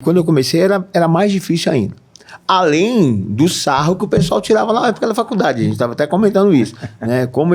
Quando eu comecei era mais difícil ainda. Além do sarro que o pessoal tirava na época da faculdade, a gente estava até comentando isso, né? Como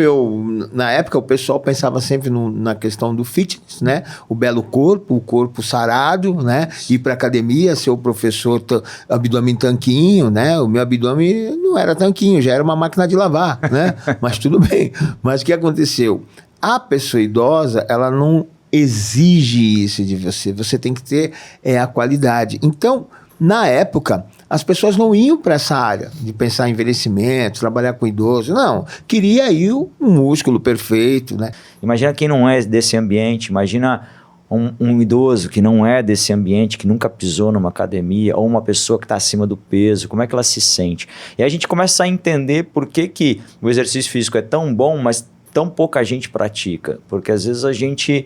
na época o pessoal pensava sempre na questão do fitness, né? O belo corpo, o corpo sarado, né? Ir para academia, ser o professor abdômen tanquinho, né? O meu abdômen não era tanquinho, já era uma máquina de lavar, né? Mas tudo bem. Mas o que aconteceu? A pessoa idosa, ela não exige isso de você, você tem que ter a qualidade. Então, na época, as pessoas não iam para essa área de pensar em envelhecimento, trabalhar com idoso, não. Queria aí um músculo perfeito, né? Imagina quem não é desse ambiente, imagina um idoso que não é desse ambiente, que nunca pisou numa academia, ou uma pessoa que está acima do peso, como é que ela se sente? E aí a gente começa a entender por que o exercício físico é tão bom, mas tão pouca gente pratica. Porque às vezes a gente,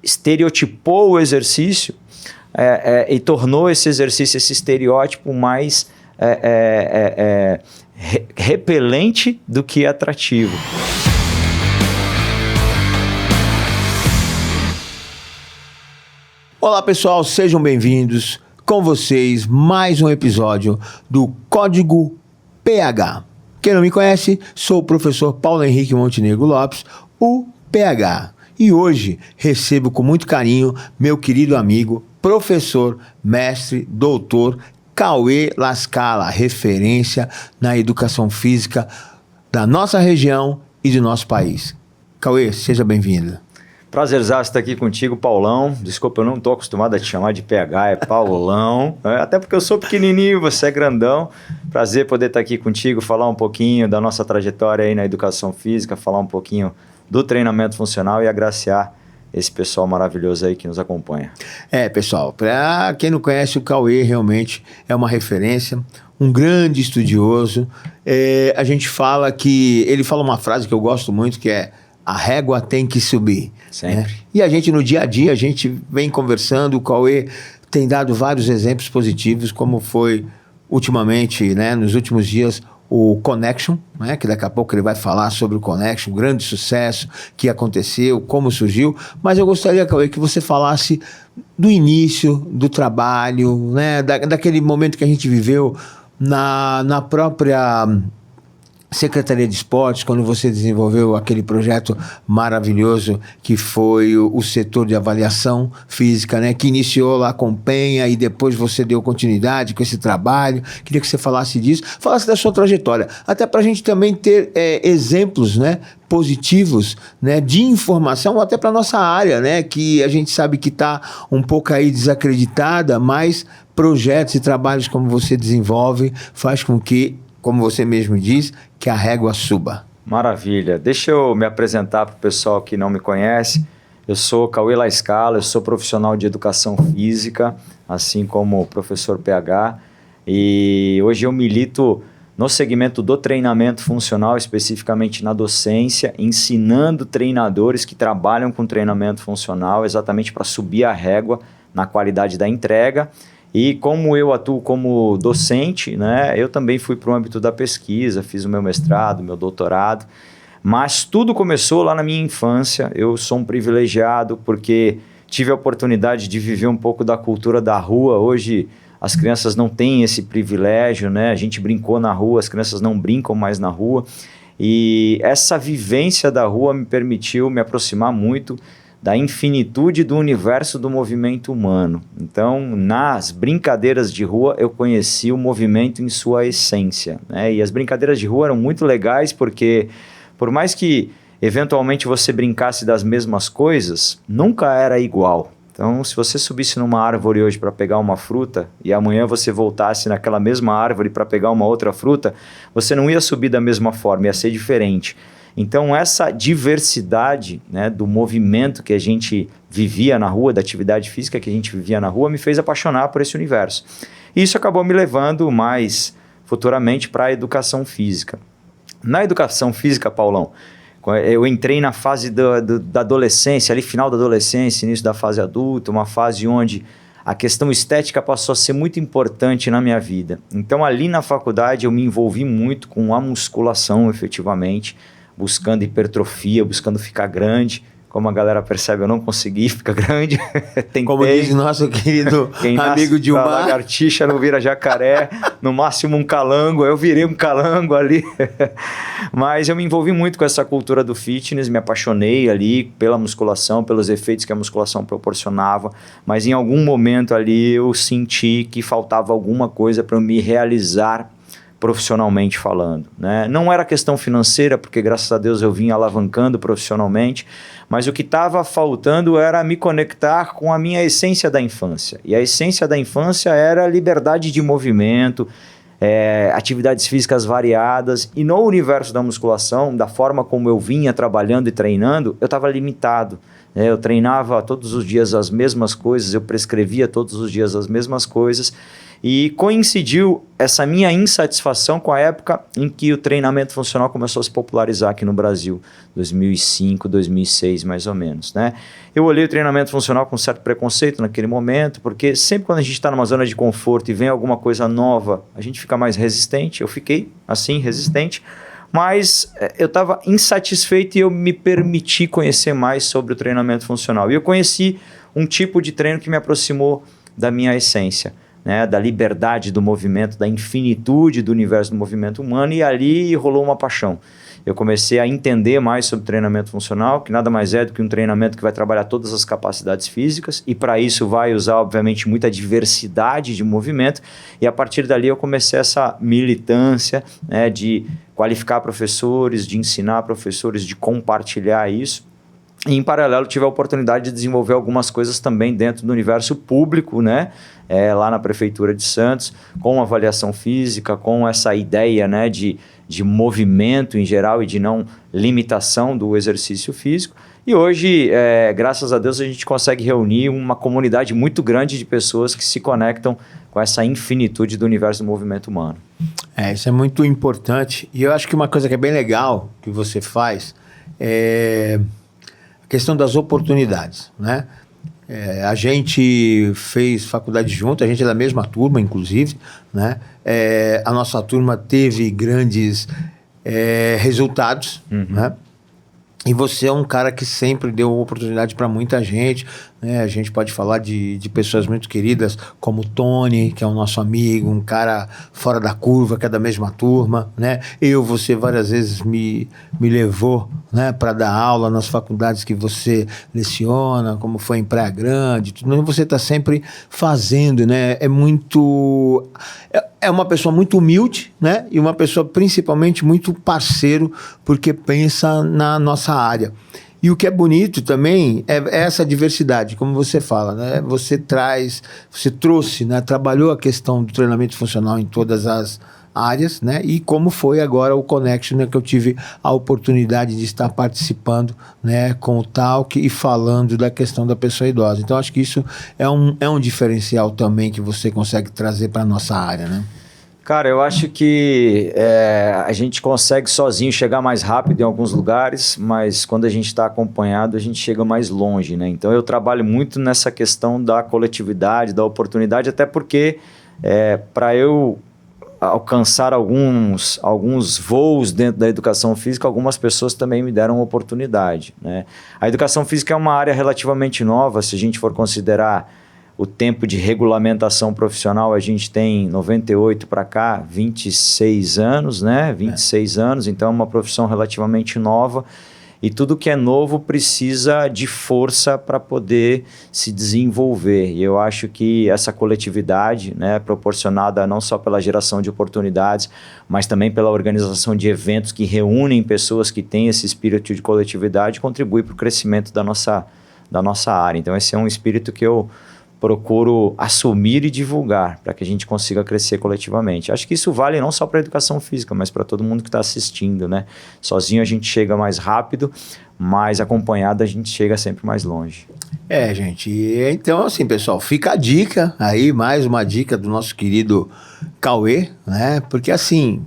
estereotipou o exercício e tornou esse exercício, esse estereótipo mais repelente do que atrativo. Olá pessoal, sejam bem-vindos. Com vocês, mais um episódio do Código PH. Quem não me conhece, sou o professor Paulo Henrique Montenegro Lopes, o PH. E hoje recebo com muito carinho meu querido amigo, professor, mestre, doutor Cauê Lascala, referência na educação física da nossa região e do nosso país. Cauê, seja bem-vindo. Prazerzaço estar aqui contigo, Paulão. Desculpa, eu não estou acostumado a te chamar de PH, é Paulão. Até porque eu sou pequenininho, você é grandão. Prazer poder estar aqui contigo, falar um pouquinho da nossa trajetória aí na educação física, falar um pouquinho do treinamento funcional e agraciar esse pessoal maravilhoso aí que nos acompanha. Pessoal, para quem não conhece, o Cauê realmente é uma referência, um grande estudioso. A gente fala que... Ele fala uma frase que eu gosto muito, que é: a régua tem que subir. Sempre. Né? E a gente, no dia a dia, a gente vem conversando, o Cauê tem dado vários exemplos positivos, como foi ultimamente, né, nos últimos dias, o Connection, né, que daqui a pouco ele vai falar sobre o Connection, o grande sucesso que aconteceu, como surgiu. Mas eu gostaria, Cauê, que você falasse do início do trabalho, né, daquele momento que a gente viveu na própria Secretaria de Esportes, quando você desenvolveu aquele projeto maravilhoso que foi o setor de avaliação física, né? Que iniciou lá com Penha e depois você deu continuidade com esse trabalho. Queria que você falasse disso, falasse da sua trajetória, até para a gente também ter exemplos, né, positivos, né, de informação, até para nossa área, né, que a gente sabe que está um pouco aí desacreditada, mas projetos e trabalhos como você desenvolve faz com que, como você mesmo diz, que a régua suba. Maravilha. Deixa eu me apresentar para o pessoal que não me conhece. Eu sou Cauê Lascala, eu sou profissional de educação física, assim como o professor PH. E hoje eu milito no segmento do treinamento funcional, especificamente na docência, ensinando treinadores que trabalham com treinamento funcional, exatamente para subir a régua na qualidade da entrega. E como eu atuo como docente, né, eu também fui para o âmbito da pesquisa, fiz o meu mestrado, meu doutorado, mas tudo começou lá na minha infância. Eu sou um privilegiado porque tive a oportunidade de viver um pouco da cultura da rua. Hoje as crianças não têm esse privilégio, né? A gente brincou na rua, as crianças não brincam mais na rua. E essa vivência da rua me permitiu me aproximar muito da infinitude do universo do movimento humano. Então, nas brincadeiras de rua, eu conheci o movimento em sua essência, né? E as brincadeiras de rua eram muito legais porque, por mais que eventualmente você brincasse das mesmas coisas, nunca era igual. Então, se você subisse numa árvore hoje para pegar uma fruta e amanhã você voltasse naquela mesma árvore para pegar uma outra fruta, você não ia subir da mesma forma, ia ser diferente. Então, essa diversidade, né, do movimento que a gente vivia na rua, da atividade física que a gente vivia na rua, me fez apaixonar por esse universo. E isso acabou me levando mais futuramente para a educação física. Na educação física, Paulão, eu entrei na fase da adolescência, ali final da adolescência, início da fase adulta, uma fase onde a questão estética passou a ser muito importante na minha vida. Então, ali na faculdade, eu me envolvi muito com a musculação, efetivamente, buscando hipertrofia, buscando ficar grande. Como a galera percebe, eu não consegui, fica grande. Tentei. Como diz nosso querido amigo Dilmar. Lagartixa não vira jacaré, no máximo um calango. Eu virei um calango ali. Mas eu me envolvi muito com essa cultura do fitness, me apaixonei ali pela musculação, pelos efeitos que a musculação proporcionava. Mas em algum momento ali eu senti que faltava alguma coisa para eu me realizar profissionalmente falando, né? Não era questão financeira, porque graças a Deus eu vim alavancando profissionalmente, mas o que estava faltando era me conectar com a minha essência da infância. E a essência da infância era liberdade de movimento, atividades físicas variadas, e no universo da musculação, da forma como eu vinha trabalhando e treinando, eu estava limitado. Eu treinava todos os dias as mesmas coisas, eu prescrevia todos os dias as mesmas coisas, e coincidiu essa minha insatisfação com a época em que o treinamento funcional começou a se popularizar aqui no Brasil, 2005, 2006 mais ou menos, né? Eu olhei o treinamento funcional com certo preconceito naquele momento, porque sempre quando a gente está numa zona de conforto e vem alguma coisa nova, a gente fica mais resistente. Eu fiquei assim, resistente, mas eu estava insatisfeito e eu me permiti conhecer mais sobre o treinamento funcional. E eu conheci um tipo de treino que me aproximou da minha essência, né, da liberdade do movimento, da infinitude do universo do movimento humano, e ali rolou uma paixão. Eu comecei a entender mais sobre treinamento funcional, que nada mais é do que um treinamento que vai trabalhar todas as capacidades físicas, e para isso vai usar, obviamente, muita diversidade de movimento, e a partir dali eu comecei essa militância, né, de qualificar professores, de ensinar professores, de compartilhar isso. E, em paralelo, tive a oportunidade de desenvolver algumas coisas também dentro do universo público, né? Lá na Prefeitura de Santos, com avaliação física, com essa ideia, né, de movimento em geral e de não limitação do exercício físico. E hoje, graças a Deus, a gente consegue reunir uma comunidade muito grande de pessoas que se conectam com essa infinitude do universo do movimento humano. Isso é muito importante. E eu acho que uma coisa que é bem legal que você faz é a questão das oportunidades, né? A gente fez faculdade junto, a gente é da mesma turma, inclusive, né? A nossa turma teve grandes resultados, né? E você é um cara que sempre deu oportunidade para muita gente, né? A gente pode falar de pessoas muito queridas, como o Tony, que é o nosso amigo, um cara fora da curva, que é da mesma turma, né? Você várias vezes me levou, né, para dar aula nas faculdades que você leciona, como foi em Praia Grande, tudo. Você está sempre fazendo, né? É uma pessoa muito humilde, né? E uma pessoa principalmente muito parceiro, porque pensa na nossa área. E o que é bonito também é essa diversidade, como você fala, né? Você trouxe, né? Trabalhou a questão do treinamento funcional em todas as áreas, né? E como foi agora o Connection, né? Que eu tive a oportunidade de estar participando, né? Com o Talk e falando da questão da pessoa idosa. Então, acho que isso é um diferencial também que você consegue trazer para a nossa área, né? Cara, eu acho que a gente consegue sozinho chegar mais rápido em alguns lugares, mas quando a gente está acompanhado, a gente chega mais longe, né? Então, eu trabalho muito nessa questão da coletividade, da oportunidade, até porque para eu alcançar alguns voos dentro da educação física, algumas pessoas também me deram oportunidade, né? A educação física é uma área relativamente nova, se a gente for considerar o tempo de regulamentação profissional, a gente tem 98 para cá, 26 anos, né? 26 anos, então é uma profissão relativamente nova, e tudo que é novo precisa de força para poder se desenvolver. E eu acho que essa coletividade, né, proporcionada não só pela geração de oportunidades, mas também pela organização de eventos que reúnem pessoas que têm esse espírito de coletividade, contribui para o crescimento da nossa área. Então esse é um espírito que eu procuro assumir e divulgar para que a gente consiga crescer coletivamente. Acho que isso vale não só para a educação física, mas para todo mundo que está assistindo, né? Sozinho a gente chega mais rápido, mas acompanhado a gente chega sempre mais longe. Gente, então assim, pessoal, fica a dica aí, mais uma dica do nosso querido Cauê, né? Porque assim,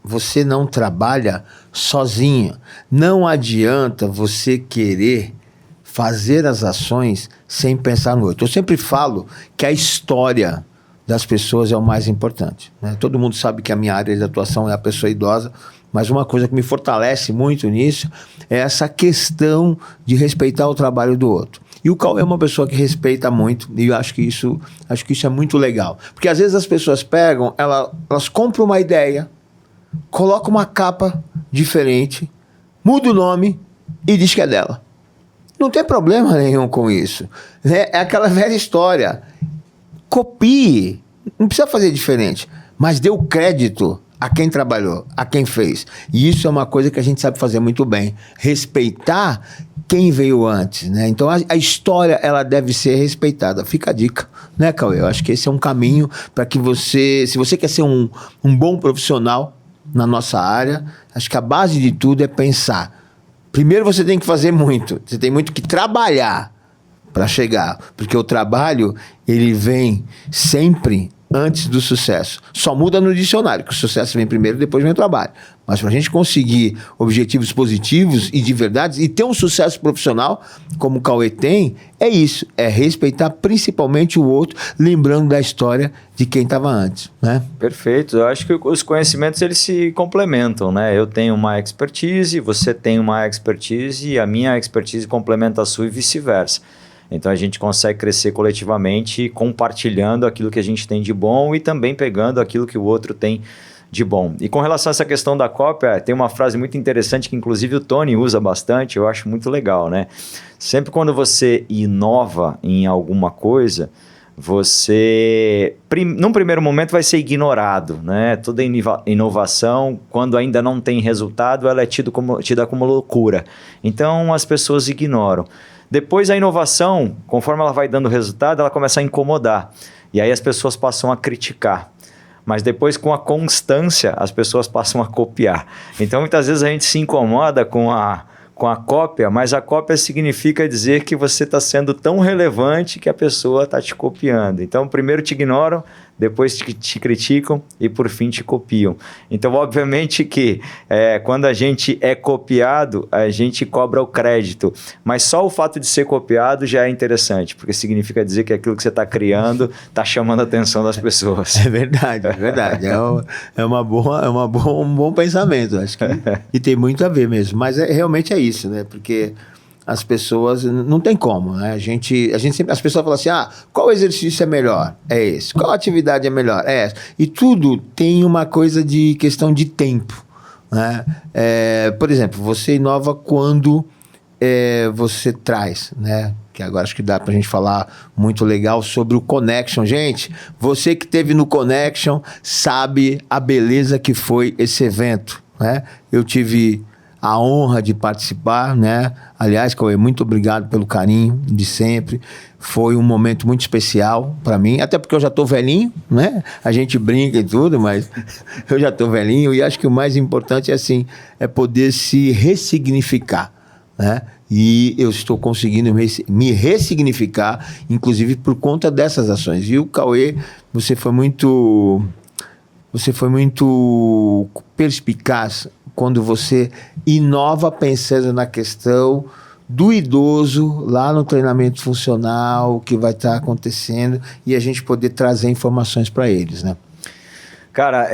você não trabalha sozinho, não adianta você querer fazer as ações sem pensar no outro. Eu sempre falo que a história das pessoas é o mais importante, né? Todo mundo sabe que a minha área de atuação é a pessoa idosa, mas uma coisa que me fortalece muito nisso é essa questão de respeitar o trabalho do outro. E o Cauê é uma pessoa que respeita muito, e eu acho que isso é muito legal. Porque às vezes as pessoas pegam, elas compram uma ideia, colocam uma capa diferente, muda o nome e diz que é dela. Não tem problema nenhum com isso. Né? É aquela velha história. Copie, não precisa fazer diferente, mas dê o crédito a quem trabalhou, a quem fez. E isso é uma coisa que a gente sabe fazer muito bem. Respeitar quem veio antes, né? Então a história, ela deve ser respeitada. Fica a dica, né, Cauê? Eu acho que esse é um caminho para que você, se você quer ser um bom profissional na nossa área, acho que a base de tudo é pensar. Primeiro você tem que fazer muito, você tem muito que trabalhar para chegar, porque o trabalho, ele vem sempre antes do sucesso. Só muda no dicionário, que o sucesso vem primeiro, depois vem o trabalho. Mas para a gente conseguir objetivos positivos e de verdade, e ter um sucesso profissional, como o Cauê tem, é isso, é respeitar principalmente o outro, lembrando da história de quem estava antes, né? Perfeito, eu acho que os conhecimentos, eles se complementam, né? Eu tenho uma expertise, você tem uma expertise, e a minha expertise complementa a sua e vice-versa. Então a gente consegue crescer coletivamente compartilhando aquilo que a gente tem de bom e também pegando aquilo que o outro tem de bom. E com relação a essa questão da cópia, tem uma frase muito interessante que inclusive o Tony usa bastante, eu acho muito legal, né? Sempre quando você inova em alguma coisa, você, num primeiro momento, vai ser ignorado, né? Toda inovação, quando ainda não tem resultado, ela é tida como loucura. Então as pessoas ignoram. Depois a inovação, conforme ela vai dando resultado, ela começa a incomodar. E aí as pessoas passam a criticar. Mas depois, com a constância, as pessoas passam a copiar. Então, muitas vezes a gente se incomoda com a cópia, mas a cópia significa dizer que você está sendo tão relevante que a pessoa está te copiando. Então, primeiro te ignoram, depois te criticam e, por fim, te copiam. Então, obviamente que quando a gente é copiado, a gente cobra o crédito. Mas só o fato de ser copiado já é interessante, porque significa dizer que aquilo que você está criando está chamando a atenção das pessoas. É verdade, é verdade. Um bom pensamento, acho que. E tem muito a ver mesmo. Mas realmente é isso, né? Porque as pessoas, não tem como, né? A gente sempre, as pessoas falam assim, qual exercício é melhor? É esse. Qual atividade é melhor? É essa. E tudo tem uma coisa de questão de tempo, né? Por exemplo, você inova quando você traz, né? Que agora acho que dá pra gente falar muito legal sobre o Connection. Gente, você que esteve no Connection sabe a beleza que foi esse evento, né? Eu tive a honra de participar, né? Aliás, Cauê, muito obrigado pelo carinho de sempre. Foi um momento muito especial para mim, até porque eu já tô velhinho, né? A gente brinca e tudo, mas eu já tô velhinho e acho que o mais importante é poder se ressignificar, né? E eu estou conseguindo me ressignificar, inclusive por conta dessas ações. E o Cauê, você foi muito perspicaz quando você inova pensando na questão do idoso lá no treinamento funcional, o que vai estar acontecendo, e a gente poder trazer informações para eles, né? Cara,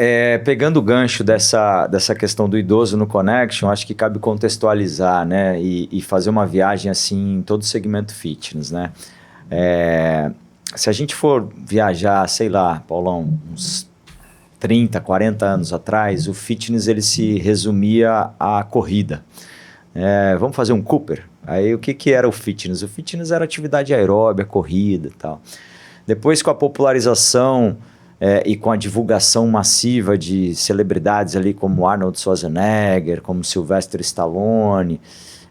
pegando o gancho dessa questão do idoso no Connection, acho que cabe contextualizar, né? E fazer uma viagem assim em todo o segmento fitness, né? Se a gente for viajar, sei lá, Paulão, uns 30, 40 anos atrás, o fitness ele se resumia à corrida. Vamos fazer um Cooper? Aí o que era o fitness? O fitness era atividade aeróbica, corrida e tal. Depois, com a popularização e com a divulgação massiva de celebridades ali como Arnold Schwarzenegger, como Sylvester Stallone,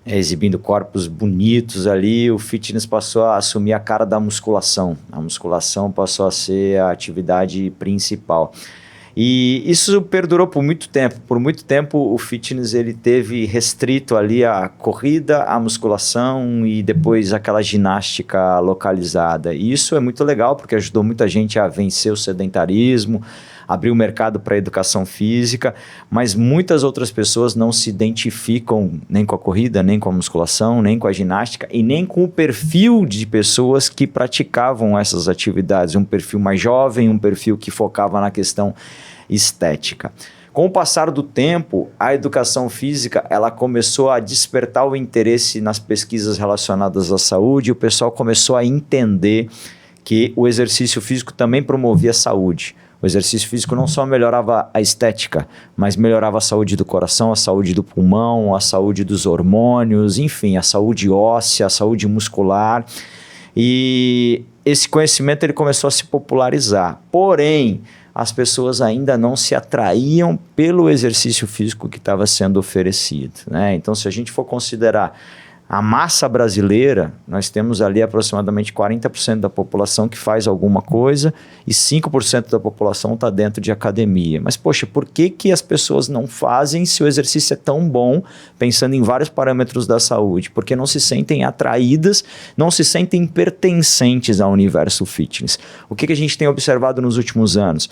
exibindo corpos bonitos ali, o fitness passou a assumir a cara da musculação. A musculação passou a ser a atividade principal. E isso perdurou por muito tempo. Por muito tempo o fitness ele teve restrito ali a corrida, a musculação e depois aquela ginástica localizada. E isso é muito legal porque ajudou muita gente a vencer o sedentarismo, abriu o mercado para a educação física, mas muitas outras pessoas não se identificam nem com a corrida, nem com a musculação, nem com a ginástica e nem com o perfil de pessoas que praticavam essas atividades. Um perfil mais jovem, um perfil que focava na questão estética. Com o passar do tempo, a educação física ela começou a despertar o interesse nas pesquisas relacionadas à saúde e o pessoal começou a entender que o exercício físico também promovia a saúde. O exercício físico não só melhorava a estética, mas melhorava a saúde do coração, a saúde do pulmão, a saúde dos hormônios, enfim, a saúde óssea, a saúde muscular. E esse conhecimento ele começou a se popularizar. Porém, as pessoas ainda não se atraíam pelo exercício físico que estava sendo oferecido, né? Então, se a gente for considerar a massa brasileira, nós temos ali aproximadamente 40% da população que faz alguma coisa e 5% da população está dentro de academia. Mas, poxa, por que as pessoas não fazem se o exercício é tão bom, pensando em vários parâmetros da saúde? Porque não se sentem atraídas, não se sentem pertencentes ao universo fitness. O que a gente tem observado nos últimos anos?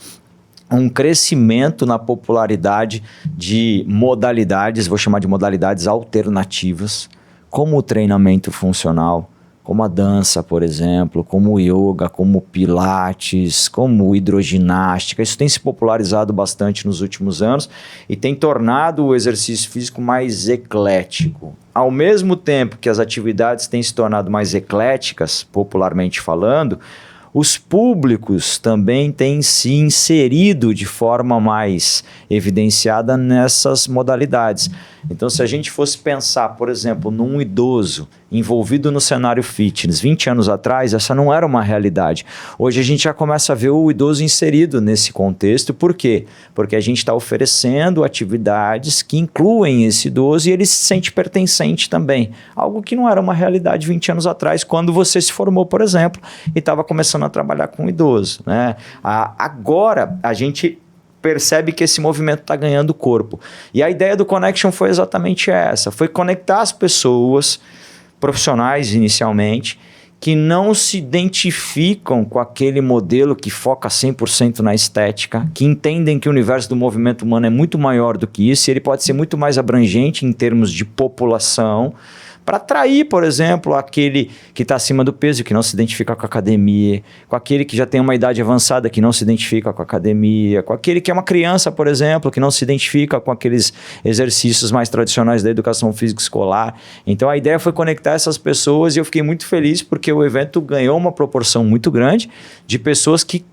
Um crescimento na popularidade de modalidades, vou chamar de modalidades alternativas, como o treinamento funcional, como a dança, por exemplo, como o yoga, como o pilates, como hidroginástica. Isso tem se popularizado bastante nos últimos anos e tem tornado o exercício físico mais eclético. Ao mesmo tempo que as atividades têm se tornado mais ecléticas, popularmente falando, os públicos também têm se inserido de forma mais evidenciada nessas modalidades. Então, se a gente fosse pensar, por exemplo, num idoso envolvido no cenário fitness, 20 anos atrás, essa não era uma realidade. Hoje a gente já começa a ver o idoso inserido nesse contexto. Por quê? Porque a gente está oferecendo atividades que incluem esse idoso e ele se sente pertencente também. Algo que não era uma realidade 20 anos atrás, quando você se formou, por exemplo, e estava começando a trabalhar com o idoso, né? Agora, a gente percebe que esse movimento está ganhando corpo. E a ideia do Connection foi exatamente essa, foi conectar as pessoas, profissionais inicialmente, que não se identificam com aquele modelo que foca 100% na estética, que entendem que o universo do movimento humano é muito maior do que isso, e ele pode ser muito mais abrangente em termos de população, para atrair, por exemplo, aquele que está acima do peso, que não se identifica com a academia, com aquele que já tem uma idade avançada, que não se identifica com a academia, com aquele que é uma criança, por exemplo, que não se identifica com aqueles exercícios mais tradicionais da educação física escolar. Então, a ideia foi conectar essas pessoas e eu fiquei muito feliz porque o evento ganhou uma proporção muito grande de pessoas que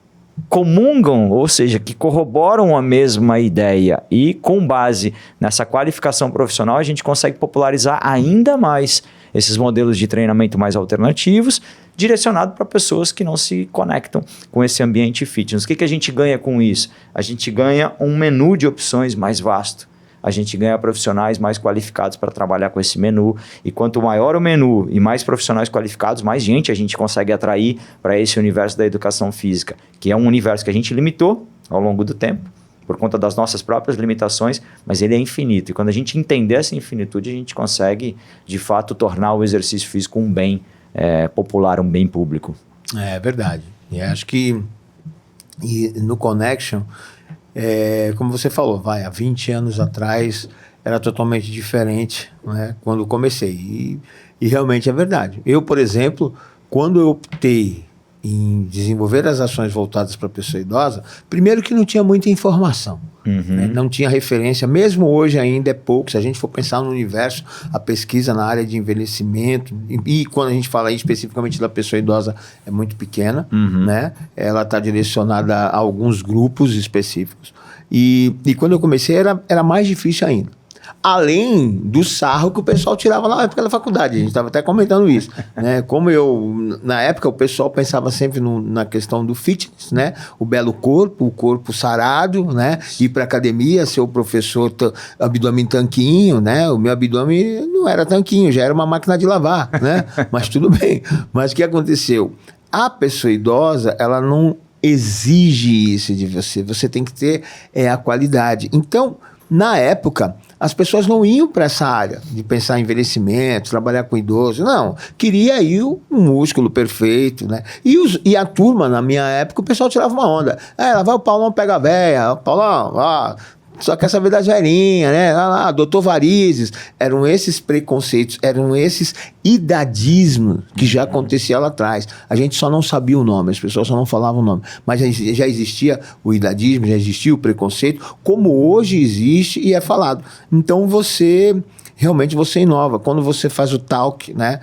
comungam, ou seja, que corroboram a mesma ideia e com base nessa qualificação profissional a gente consegue popularizar ainda mais esses modelos de treinamento mais alternativos direcionado para pessoas que não se conectam com esse ambiente fitness. O que a gente ganha com isso? A gente ganha um menu de opções mais vasto. A gente ganha profissionais mais qualificados para trabalhar com esse menu. E quanto maior o menu e mais profissionais qualificados, mais gente a gente consegue atrair para esse universo da educação física, que é um universo que a gente limitou ao longo do tempo, por conta das nossas próprias limitações, mas ele é infinito. E quando a gente entender essa infinitude, a gente consegue, de fato, tornar o exercício físico um bem popular, um bem público. É verdade. E acho que no Connection... como você falou, há 20 anos atrás era totalmente diferente, né, quando comecei. E realmente é verdade. Eu, por exemplo, quando eu optei em desenvolver as ações voltadas para a pessoa idosa, primeiro que não tinha muita informação, né, não tinha referência, mesmo hoje ainda é pouco. Se a gente for pensar no universo, a pesquisa na área de envelhecimento, e quando a gente fala aí especificamente da pessoa idosa, é muito pequena, né? Ela está direcionada a alguns grupos específicos. E quando eu comecei era mais difícil ainda. Além do sarro que o pessoal tirava na época da faculdade, a gente estava até comentando isso, né? Como na época o pessoal pensava sempre na questão do fitness, né? O belo corpo, o corpo sarado, né? Ir para academia, ser o professor abdômen tanquinho, né? O meu abdômen não era tanquinho, já era uma máquina de lavar, né? Mas tudo bem. Mas o que aconteceu? A pessoa idosa, ela não exige isso de você, você tem que ter a qualidade. Então, na época, as pessoas não iam para essa área de pensar em envelhecimento, trabalhar com idoso. Não, queria aí um músculo perfeito, né? E a turma, na minha época, o pessoal tirava uma onda. Lá vai o Paulão pega a véia, Paulão, só quer saber das velhinhas, né? Ah lá, doutor Varizes. Eram esses preconceitos, eram esses idadismos que já acontecia lá atrás. A gente só não sabia o nome, as pessoas só não falavam o nome. Mas já existia o idadismo, já existia o preconceito, como hoje existe e é falado. Então realmente você inova. Quando você faz o talk, né?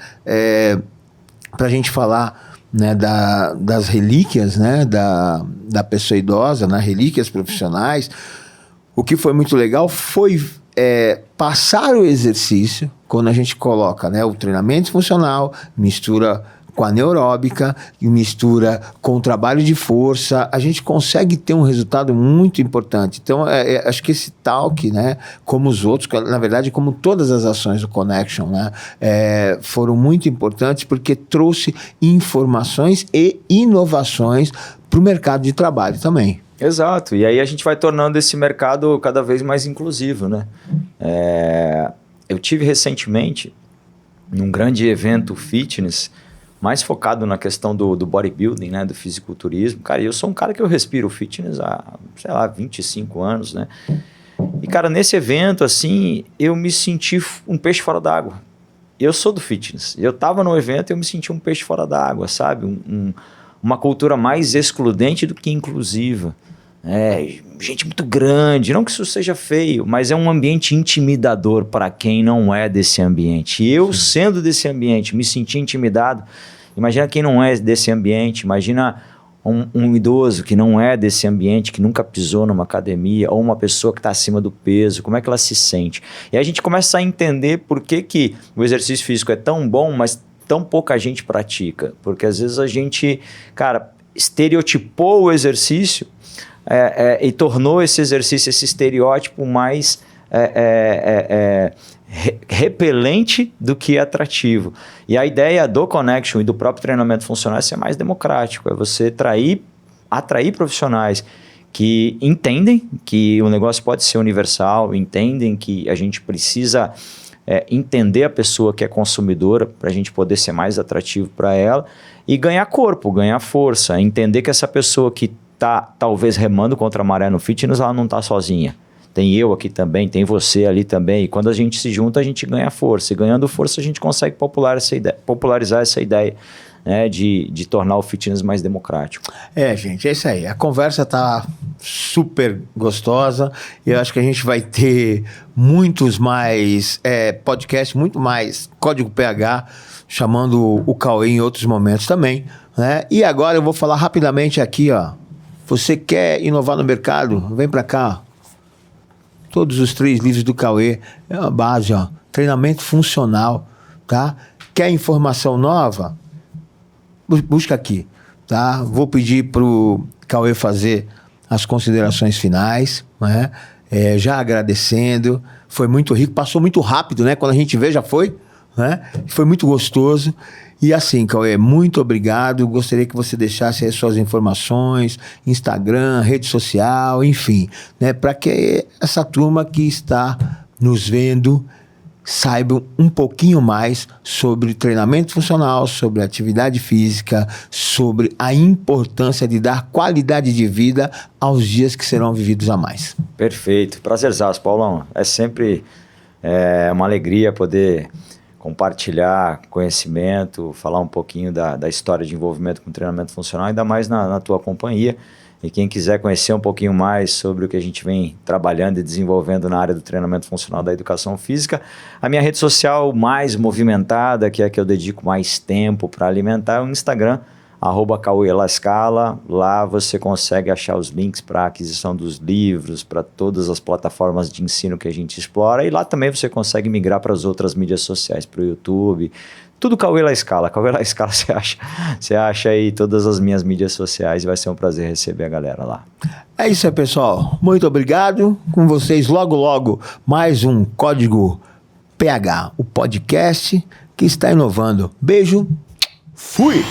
Pra gente falar, né, das relíquias, né? Da pessoa idosa, né? Relíquias profissionais. O que foi muito legal foi passar o exercício, quando a gente coloca, né, o treinamento funcional, mistura com a neuróbica, mistura com o trabalho de força, a gente consegue ter um resultado muito importante. Então, acho que esse talk, né, como os outros, na verdade, como todas as ações do Connection, né, foram muito importantes porque trouxe informações e inovações para o mercado de trabalho também. Exato, e aí a gente vai tornando esse mercado cada vez mais inclusivo, né? Eu tive recentemente num grande evento fitness, mais focado na questão do bodybuilding, né? Do fisiculturismo. Cara, eu sou um cara que eu respiro fitness há, sei lá, 25 anos, né? E, cara, nesse evento, assim, eu me senti um peixe fora d'água. Eu sou do fitness. Eu tava no evento e eu me senti um peixe fora d'água, sabe? Uma cultura mais excludente do que inclusiva. Gente muito grande, não que isso seja feio, mas é um ambiente intimidador para quem não é desse ambiente. E eu, sendo desse ambiente, me senti intimidado. Imagina quem não é desse ambiente, imagina um idoso que não é desse ambiente, que nunca pisou numa academia, ou uma pessoa que está acima do peso, como é que ela se sente? E a gente começa a entender por que o exercício físico é tão bom, mas tão pouca gente pratica. Porque às vezes a gente, cara, estereotipou o exercício e tornou esse exercício, esse estereótipo mais repelente do que atrativo. E a ideia do Connection e do próprio treinamento funcional é ser mais democrático, é você atrair profissionais que entendem que o negócio pode ser universal, entendem que a gente precisa entender a pessoa que é consumidora para a gente poder ser mais atrativo para ela e ganhar corpo, ganhar força, entender que essa pessoa que está talvez remando contra a maré no fitness, ela não está sozinha. Tem eu aqui também, tem você ali também. E quando a gente se junta, a gente ganha força. E ganhando força, a gente consegue popularizar essa ideia, né, de tornar o fitness mais democrático. Gente, é isso aí. A conversa tá super gostosa. Eu acho que a gente vai ter muitos mais podcasts, muito mais Código PH, chamando o Cauê em outros momentos também, né? E agora eu vou falar rapidamente aqui, ó. Você quer inovar no mercado? Vem para cá. Todos os 3 livros do Cauê é uma base, ó. Treinamento funcional, tá? Quer informação nova? Busca aqui, tá? Vou pedir pro Cauê fazer as considerações finais, né? Já agradecendo. Foi muito rico, passou muito rápido, né? Quando a gente vê, já foi, né? Foi muito gostoso. E assim, Cauê, muito obrigado. Gostaria que você deixasse aí suas informações, Instagram, rede social, enfim, né? Para que essa turma que está nos vendo saibam um pouquinho mais sobre treinamento funcional, sobre atividade física, sobre a importância de dar qualidade de vida aos dias que serão vividos a mais. Perfeito. Prazerzaço, Paulão. É sempre uma alegria poder compartilhar conhecimento, falar um pouquinho da história de envolvimento com treinamento funcional, ainda mais na tua companhia. E quem quiser conhecer um pouquinho mais sobre o que a gente vem trabalhando e desenvolvendo na área do treinamento funcional da educação física, a minha rede social mais movimentada, que é a que eu dedico mais tempo para alimentar, é o Instagram, @CauêLaScala. Lá você consegue achar os links para a aquisição dos livros, para todas as plataformas de ensino que a gente explora, e lá também você consegue migrar para as outras mídias sociais, para o YouTube, tudo Cauê LaScala. Cauê LaScala você acha aí todas as minhas mídias sociais, e vai ser um prazer receber a galera lá. É isso aí, pessoal. Muito obrigado. Com vocês logo mais um Código PH, o podcast que está inovando. Beijo, fui!